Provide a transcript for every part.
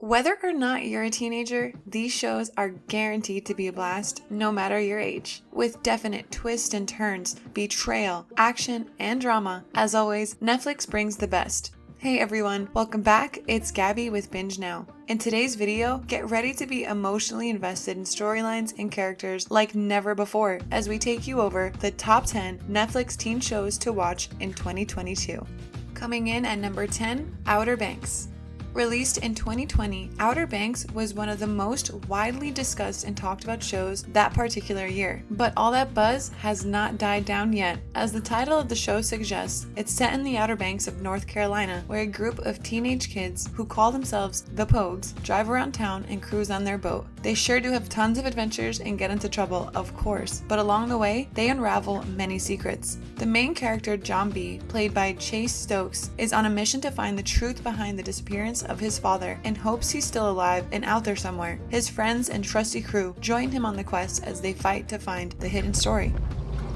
Whether or not you're a teenager, these shows are guaranteed to be a blast, no matter your age. With definite twists and turns, betrayal, action, and drama, as always, Netflix brings the best. Hey everyone, welcome back. It's Gabby with Binge Now. In today's video, get ready to be emotionally invested in storylines and characters like never before as we take you over the top 10 Netflix teen shows to watch in 2022. Coming in at number 10, Outer Banks. Released in 2020, Outer Banks was one of the most widely discussed and talked about shows that particular year. But all that buzz has not died down yet. As the title of the show suggests, it's set in the Outer Banks of North Carolina, where a group of teenage kids who call themselves the Pogues drive around town and cruise on their boat. They sure do have tons of adventures and get into trouble, of course, but along the way, they unravel many secrets. The main character, John B., played by Chase Stokes, is on a mission to find the truth behind the disappearance of his father and hopes he's still alive and out there somewhere. His friends and trusty crew join him on the quest as they fight to find the hidden story.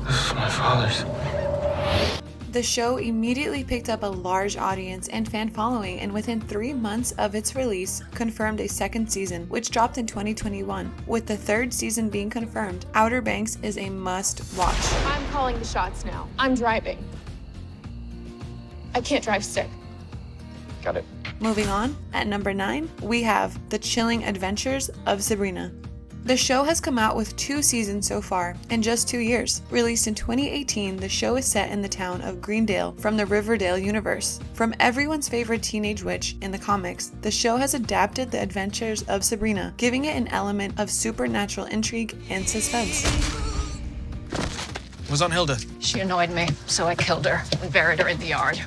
This is my father's. The show immediately picked up a large audience and fan following, and within 3 months of its release, confirmed a second season, which dropped in 2021. With the third season being confirmed, Outer Banks is a must-watch. I'm calling the shots now. I'm driving. I can't drive stick. Got it. Moving on, at number 9, we have The Chilling Adventures of Sabrina. The show has come out with 2 seasons so far in just 2 years. Released in 2018, the show is set in the town of Greendale from the Riverdale universe. From everyone's favorite teenage witch in the comics, the show has adapted the adventures of Sabrina, giving it an element of supernatural intrigue and suspense. What's on Hilda? She annoyed me, so I killed her and buried her in the yard.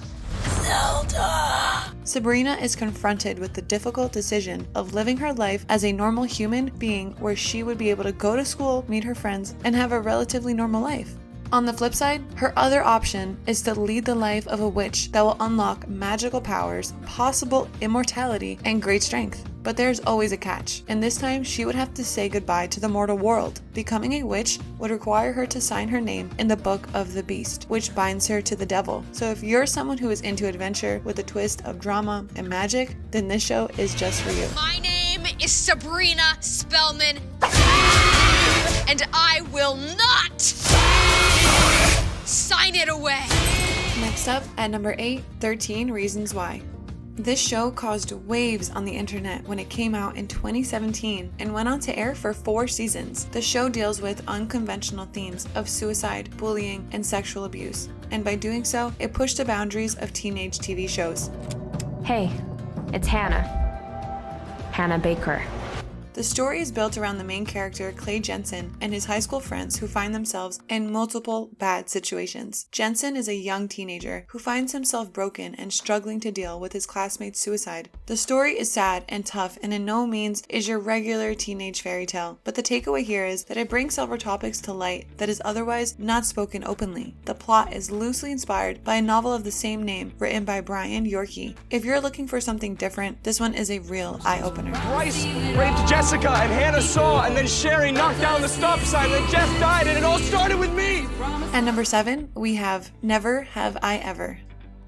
Sabrina is confronted with the difficult decision of living her life as a normal human being where she would be able to go to school, meet her friends, and have a relatively normal life. On the flip side, her other option is to lead the life of a witch that will unlock magical powers, possible immortality, and great strength. But there's always a catch, and this time she would have to say goodbye to the mortal world. Becoming a witch would require her to sign her name in the Book of the Beast, which binds her to the devil. So if you're someone who is into adventure with a twist of drama and magic, then this show is just for you. My name is Sabrina Spellman, and I will not sign it away. Next up, at number 8, 13 Reasons Why. This show caused waves on the internet when it came out in 2017 and went on to air for 4 seasons. The show deals with unconventional themes of suicide, bullying, and sexual abuse, and by doing so, it pushed the boundaries of teenage TV shows. Hey, it's Hannah. Hannah Baker. The story is built around the main character, Clay Jensen, and his high school friends who find themselves in multiple bad situations. Jensen is a young teenager who finds himself broken and struggling to deal with his classmate's suicide. The story is sad and tough and in no means is your regular teenage fairy tale, but the takeaway here is that it brings several topics to light that is otherwise not spoken openly. The plot is loosely inspired by a novel of the same name written by Brian Yorkie. If you're looking for something different, this one is a real eye-opener. Bryce raped Jessica, and Hannah saw, and then Sherry knocked down the stop sign, and then Jeff died, and it all started with me! At number 7, we have Never Have I Ever.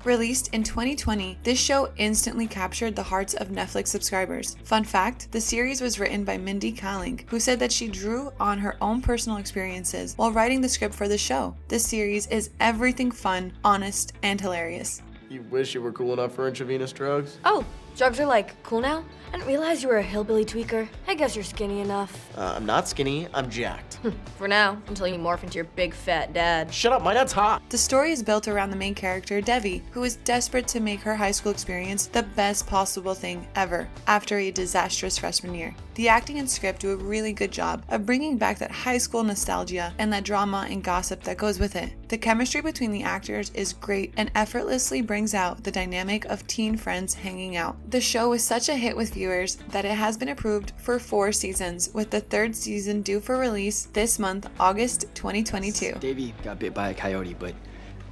Released in 2020, this show instantly captured the hearts of Netflix subscribers. Fun fact, the series was written by Mindy Kaling, who said that she drew on her own personal experiences while writing the script for the show. This series is everything fun, honest, and hilarious. You wish you were cool enough for intravenous drugs? Oh, drugs are like cool now? I didn't realize you were a hillbilly tweaker. I guess you're skinny enough. I'm not skinny, I'm jacked. For now, until you morph into your big fat dad. Shut up, my dad's hot. The story is built around the main character, Devi, who is desperate to make her high school experience the best possible thing ever after a disastrous freshman year. The acting and script do a really good job of bringing back that high school nostalgia and that drama and gossip that goes with it. The chemistry between the actors is great and effortlessly brings out the dynamic of teen friends hanging out. The show was such a hit with viewers that it has been approved for 4 seasons, with the 3rd season due for release this month, August 2022. Davy got bit by a coyote, but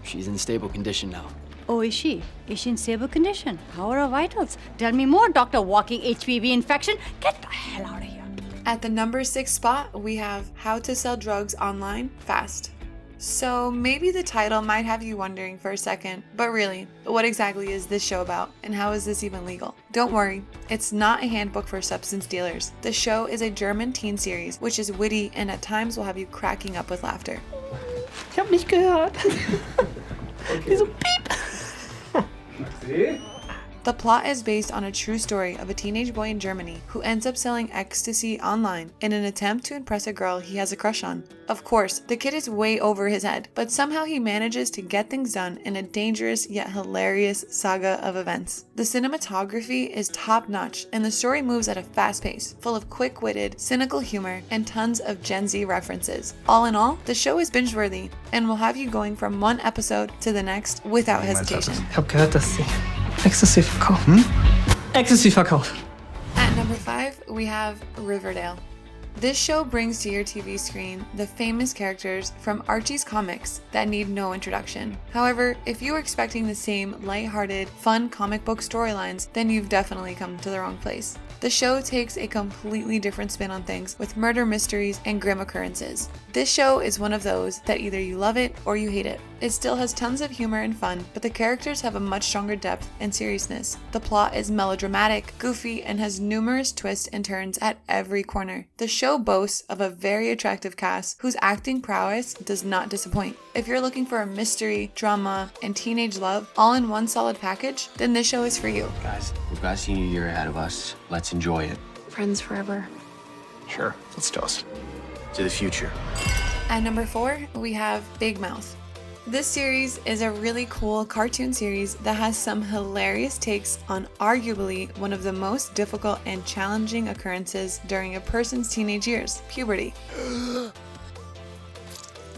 she's in stable condition now. Oh, is she? Is she in stable condition? How are her vitals? Tell me more, Dr. Walking HPV infection. Get the hell out of here. At the number 6 spot, we have How to Sell Drugs Online Fast. So maybe the title might have you wondering for a second, but really, what exactly is this show about, and how is this even legal? Don't worry, it's not a handbook for substance dealers. The show is a German teen series, which is witty and at times will have you cracking up with laughter. Ich hab nicht gehört. Wieso piep? The plot is based on a true story of a teenage boy in Germany who ends up selling ecstasy online in an attempt to impress a girl he has a crush on. Of course, the kid is way over his head, but somehow he manages to get things done in a dangerous yet hilarious saga of events. The cinematography is top-notch, and the story moves at a fast pace, full of quick-witted, cynical humor, and tons of Gen Z references. All in all, the show is binge-worthy, and will have you going from one episode to the next without hesitation. Ich hab gehört, dass sie Ecstasy verkaufen. Ecstasy verkaufen. At number 5, we have Riverdale. This show brings to your TV screen the famous characters from Archie's comics that need no introduction. However, if you are expecting the same lighthearted, fun comic book storylines, then you've definitely come to the wrong place. The show takes a completely different spin on things with murder mysteries and grim occurrences. This show is one of those that either you love it or you hate it. It still has tons of humor and fun, but the characters have a much stronger depth and seriousness. The plot is melodramatic, goofy, and has numerous twists and turns at every corner. The show boasts of a very attractive cast whose acting prowess does not disappoint. If you're looking for a mystery, drama, and teenage love all in one solid package, then this show is for you. Guys, we've got a senior year ahead of us. Let's enjoy it. Friends forever. Sure, let's toast. To the future. At number 4, we have Big Mouth. This series is a really cool cartoon series that has some hilarious takes on arguably one of the most difficult and challenging occurrences during a person's teenage years, puberty.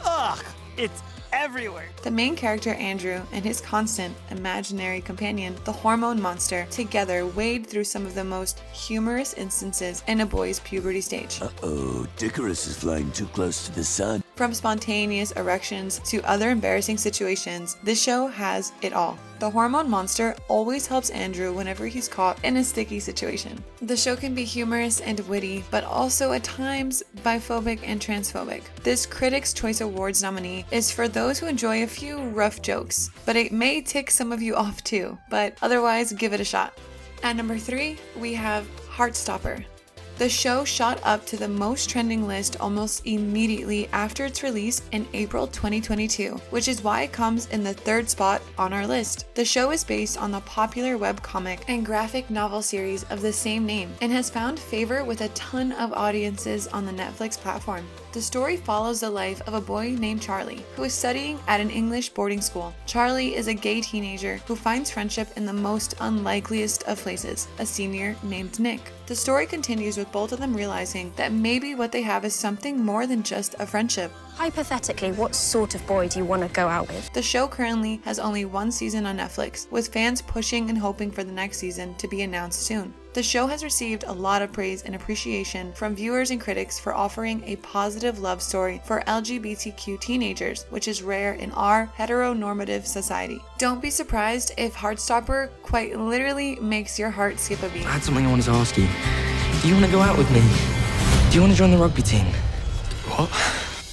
Ugh, it's everywhere. The main character Andrew and his constant imaginary companion, the hormone monster, together wade through some of the most humorous instances in a boy's puberty stage. Uh-oh, Dickarus is flying too close to the sun. From spontaneous erections to other embarrassing situations, this show has it all. The hormone monster always helps Andrew whenever he's caught in a sticky situation. The show can be humorous and witty, but also at times biphobic and transphobic. This Critics' Choice Awards nominee is for those who enjoy a few rough jokes, but it may tick some of you off too, but otherwise give it a shot. At number 3, we have Heartstopper. The show shot up to the most trending list almost immediately after its release in April 2022, which is why it comes in the 3rd spot on our list. The show is based on the popular webcomic and graphic novel series of the same name and has found favor with a ton of audiences on the Netflix platform. The story follows the life of a boy named Charlie, who is studying at an English boarding school. Charlie is a gay teenager who finds friendship in the most unlikeliest of places, a senior named Nick. The story continues with both of them realizing that maybe what they have is something more than just a friendship. Hypothetically, what sort of boy do you want to go out with? The show currently has only 1 season on Netflix, with fans pushing and hoping for the next season to be announced soon. The show has received a lot of praise and appreciation from viewers and critics for offering a positive love story for LGBTQ teenagers, which is rare in our heteronormative society. Don't be surprised if Heartstopper quite literally makes your heart skip a beat. I had something I wanted to ask you. Do you want to go out with me? Do you want to join the rugby team? What?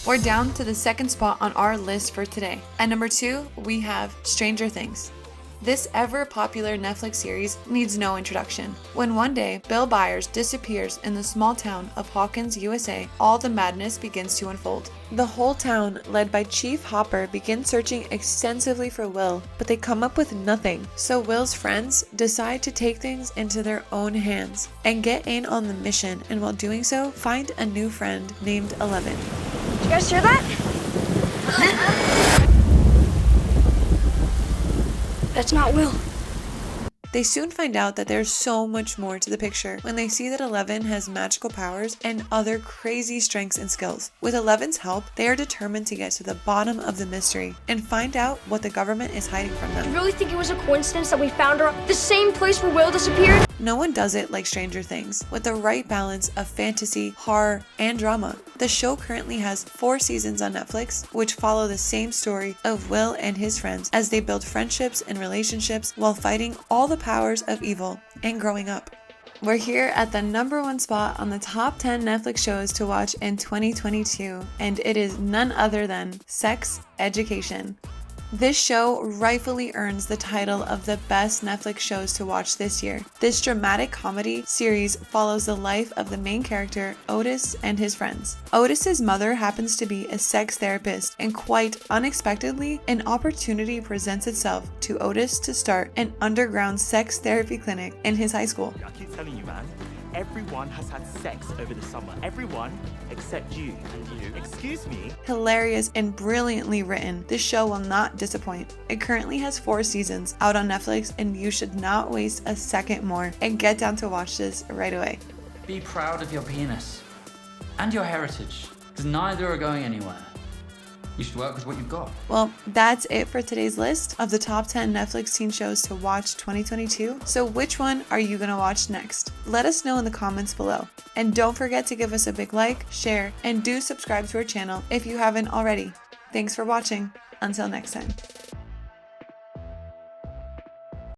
We're down to the 2nd spot on our list for today. At number 2, we have Stranger Things. This ever-popular Netflix series needs no introduction. When one day, Bill Byers disappears in the small town of Hawkins, USA, all the madness begins to unfold. The whole town, led by Chief Hopper, begins searching extensively for Will, but they come up with nothing. So Will's friends decide to take things into their own hands and get in on the mission, and while doing so, find a new friend named 11. Did you guys hear that? That's not Will. They soon find out that there's so much more to the picture when they see that 11 has magical powers and other crazy strengths and skills. With 11's help, they are determined to get to the bottom of the mystery and find out what the government is hiding from them. You really think it was a coincidence that we found her at the same place where Will disappeared? No one does it like Stranger Things, with the right balance of fantasy, horror, and drama. The show currently has 4 seasons on Netflix, which follow the same story of Will and his friends as they build friendships and relationships while fighting all the powers of evil and growing up. We're here at the #1 spot on the top 10 Netflix shows to watch in 2022, and it is none other than Sex Education. This show rightfully earns the title of the best Netflix shows to watch this year. This dramatic comedy series follows the life of the main character, Otis, and his friends. Otis's mother happens to be a sex therapist, and quite unexpectedly, an opportunity presents itself to Otis to start an underground sex therapy clinic in his high school. I keep telling you, man. Everyone has had sex over the summer. Everyone except you. And you. Excuse me? Hilarious and brilliantly written, this show will not disappoint. It currently has 4 seasons out on Netflix, and you should not waste a second more and get down to watch this right away. Be proud of your penis and your heritage, because neither are going anywhere. You should work with what you've got. Well, that's it for today's list of the top 10 Netflix teen shows to watch 2022. So which one are you gonna watch next? Let us know in the comments below. And don't forget to give us a big like, share, and do subscribe to our channel if you haven't already. Thanks for watching. Until next time.